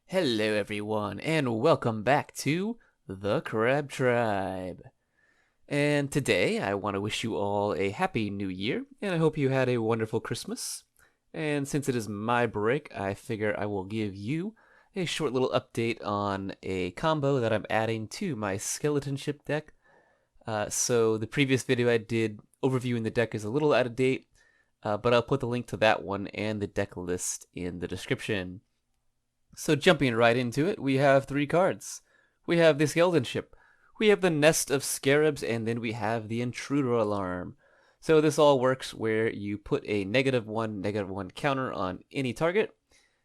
Hello everyone, and welcome back to the Crab Tribe. And today I want to wish you all a happy new year, and I hope you had a wonderful Christmas. And since it is my break, I figure I will give you a short little update on a combo that I'm adding to my Skeleton Ship deck. So the previous video I did overviewing the deck is a little out of date, but I'll put the link to that one and the deck list in the description. So jumping right into it, we have three cards. We have the Skeleton Ship, we have the Nest of Scarabs, and then we have the Intruder alarm. So this all works where you put a -1/-1 counter on any target.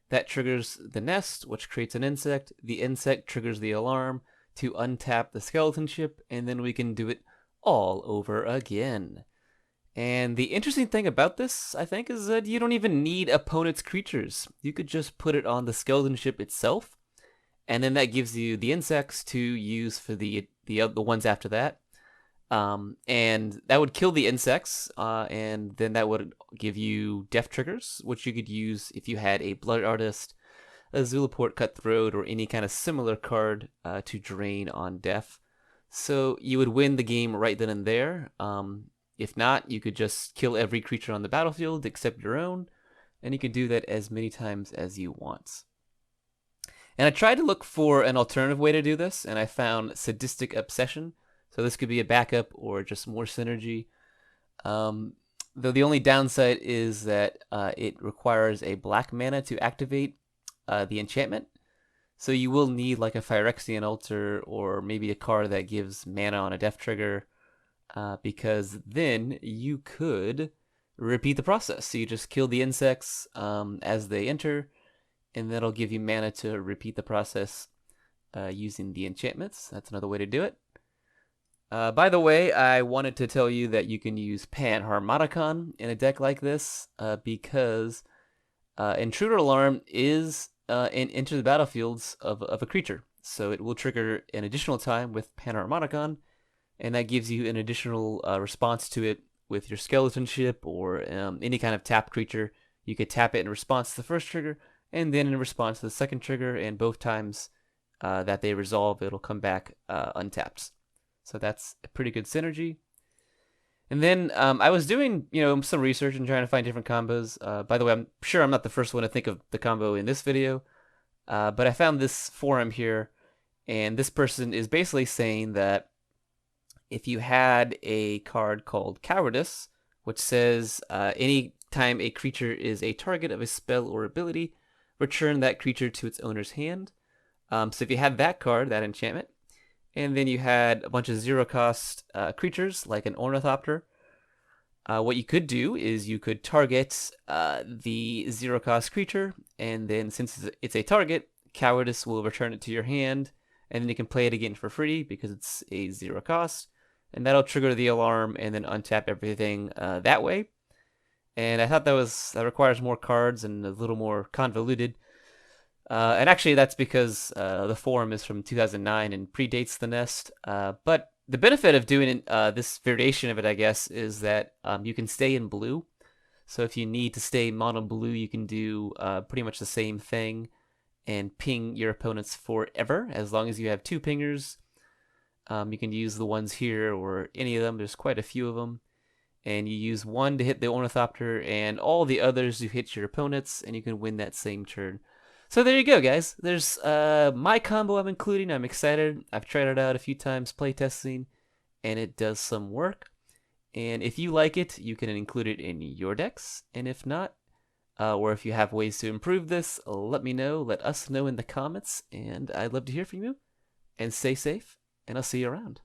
That triggers the nest, which creates an insect. The insect triggers the alarm to untap the Skeleton Ship, and then we can do it all over again. And the interesting thing about this, I think, is that you don't even need opponent's creatures. You could just put it on the Skeleton Ship itself, and then that gives you the insects to use for the ones after that. And that would kill the insects, and then that would give you death triggers, which you could use if you had a Blood Artist, a Zulaport Cutthroat, or any kind of similar card to drain on death. So you would win the game right then and there. If not, you could just kill every creature on the battlefield except your own, and you can do that as many times as you want. And I tried to look for an alternative way to do this, and I found Sadistic Obsession. So this could be a backup or just more synergy. Though the only downside is that it requires a black mana to activate the enchantment. So you will need like a Phyrexian Altar or maybe a card that gives mana on a death trigger. Because then you could repeat the process. So you just kill the insects as they enter, and that'll give you mana to repeat the process using the enchantments. That's another way to do it. By the way, I wanted to tell you that you can use Panharmonicon in a deck like this because Intruder Alarm is enter the battlefields of a creature. So it will trigger an additional time with Panharmonicon, and that gives you an additional response to it with your Skeleton Ship or any kind of tap creature. You could tap it in response to the first trigger, and then in response to the second trigger, and both times that they resolve, it'll come back untapped. So that's a pretty good synergy. And then I was doing, some research and trying to find different combos. By the way, I'm sure I'm not the first one to think of the combo in this video, but I found this forum here, and this person is basically saying that if you had a card called Cowardice, which says any time a creature is a target of a spell or ability, return that creature to its owner's hand. So if you had that card, that enchantment, and then you had a bunch of zero-cost creatures like an Ornithopter, what you could do is you could target the zero-cost creature, and then since it's a target, Cowardice will return it to your hand, and then you can play it again for free because it's a zero-cost. And that'll trigger the alarm and then untap everything that way. And I thought that requires more cards and a little more convoluted. And actually, that's because the forum is from 2009 and predates the Nest. But the benefit of doing this variation of it, I guess, is that you can stay in blue. So if you need to stay mono blue, you can do pretty much the same thing and ping your opponents forever, as long as you have two pingers. You can use the ones here or any of them. There's quite a few of them. And you use one to hit the Ornithopter and all the others to hit your opponents, and you can win that same turn. So there you go, guys. There's my combo I'm including. I'm excited. I've tried it out a few times playtesting, and it does some work. And if you like it, you can include it in your decks. And if not, or if you have ways to improve this, let me know. Let us know in the comments, and I'd love to hear from you. And stay safe. And I'll see you around.